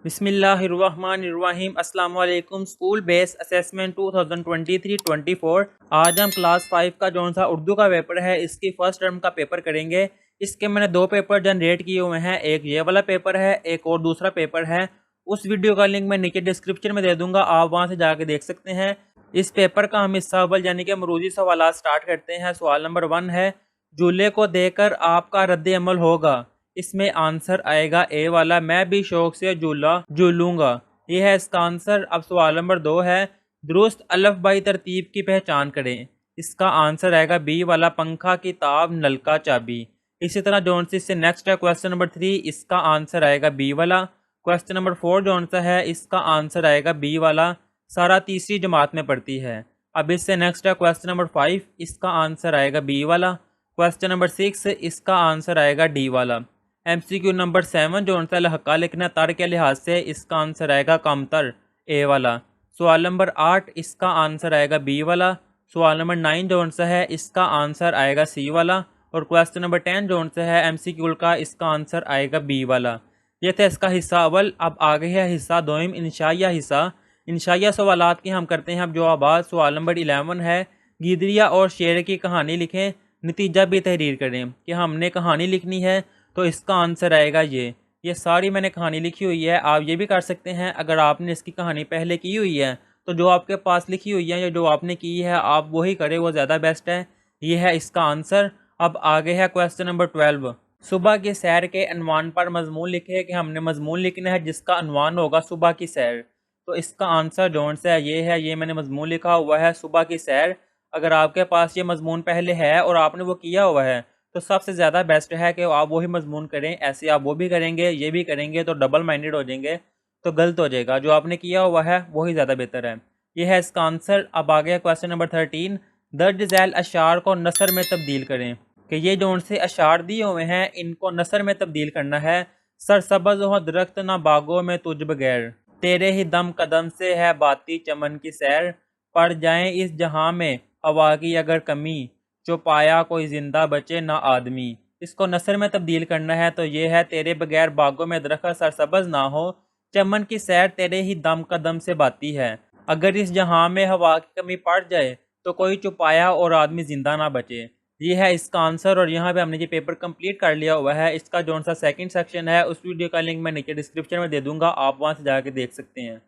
बिस्मिल्लाहिर्रहमानिर्रहीम। अस्सलाम वालेकुम। स्कूल बेस असेसमेंट 2023-24 आज हम क्लास 5 का जो सा उर्दू का पेपर है इसकी फर्स्ट टर्म का पेपर करेंगे। इसके मैंने दो पेपर जनरेट किए हुए हैं, एक ये वाला पेपर है, एक और दूसरा पेपर है। उस वीडियो का लिंक मैं नीचे डिस्क्रिप्शन में दे दूंगा, आप वहां से जाके देख सकते हैं। इस पेपर का हम हिस्सा अव्वल यानी कि मरूजी सवालात स्टार्ट करते हैं। सवाल नंबर 1 है, जूले को देकर आपका रद्द अमल होगा। इसमें आंसर आएगा ए वाला, मैं भी शौक से झूला झूलूंगा। ये है इसका आंसर। अब सवाल नंबर 2 है, दुरुस्त अलफ़बाई तरतीब की पहचान करें। इसका आंसर आएगा बी वाला, पंखा, किताब, नलका, चाबी। इसी तरह जौन से नेक्स्ट है क्वेश्चन नंबर 3, इसका आंसर आएगा बी वाला। क्वेश्चन नंबर 4 जौन सा है इसका आंसर आएगा बी वाला, सारा तीसरी जमात में पढ़ती है। अब इससे नेक्स्ट है क्वेश्चन नंबर 5, इसका आंसर आएगा बी वाला। क्वेश्चन नंबर 6 इसका आंसर आएगा डी वाला। MCQ नंबर 7 जो सा लहका लिखना तर के लिहाज से, इसका आंसर आएगा कमतर, ए वाला। सवाल नंबर 8 इसका आंसर आएगा बी वाला। सवाल नंबर 9 जो सा है इसका आंसर आएगा सी वाला। और क्वेश्चन नंबर 10 जो सा है MCQ का, इसका आंसर आएगा बी वाला। ये था इसका हिस्सा अव्वल। अब आगे है हिस्सा दोम, इंशाइया हिस्सा। इंशाइया सवालात की हम करते हैं अब जवाबात। सवाल नंबर 11 है, गिदरिया और शेर की कहानी लिखें, नतीजा भी तहरीर करें। कि हमने कहानी लिखनी है तो इसका आंसर आएगा ये सारी मैंने कहानी लिखी हुई है। आप ये भी कर सकते हैं, अगर आपने इसकी कहानी पहले की हुई है तो जो आपके पास लिखी हुई है या जो आपने की है आप वही करें, वो ज़्यादा बेस्ट है। ये है इसका आंसर। अब आगे है क्वेश्चन नंबर 12, सुबह की सैर के अनवान पर मजमून लिखे। कि हमने मजमून लिखना है जिसका अनवान होगा सुबह की सैर। तो इसका आंसर जौन सा है ये मैंने मजमून लिखा हुआ है सुबह की सैर। अगर आपके पास ये मजमून पहले है और आपने वो किया हुआ है तो सबसे ज़्यादा बेस्ट है कि आप वही मजमून करें। ऐसे आप वो भी करेंगे ये भी करेंगे तो डबल माइंडेड हो जाएंगे, तो गलत हो जाएगा। जो आपने किया हुआ है वही ज़्यादा बेहतर है। ये है इसका आंसर। अब आ गया क्वेश्चन नंबर 13, दर्ज झैल अशार को नसर में तब्दील करें। कि ये जो उनसे अशार दिए हुए हैं इनको नसर में तब्दील करना है। सरसब्ज़ हो दरख्त ना बागों में तुझ बगैर, तेरे ही दम कदम से है बाती चमन की सैर, पड़ जाएं इस जहां में हवा की अगर कमी, जो पाया कोई जिंदा बचे ना आदमी। इसको नसर में तब्दील करना है तो ये है, तेरे बगैर बागों में दरख्त सरसब्ज़ ना हो, चमन की सैर तेरे ही दम कदम से बाती है, अगर इस जहां में हवा की कमी पड़ जाए तो कोई चुपाया और आदमी जिंदा ना बचे। ये है इसका आंसर। और यहाँ पे हमने ये पेपर कंप्लीट कर लिया हुआ है। इसका जो सा सेकंड सेक्शन है उस वीडियो का लिंक मैं नीचे डिस्क्रिप्शन में दे दूंगा, आप वहाँ से जाके देख सकते हैं।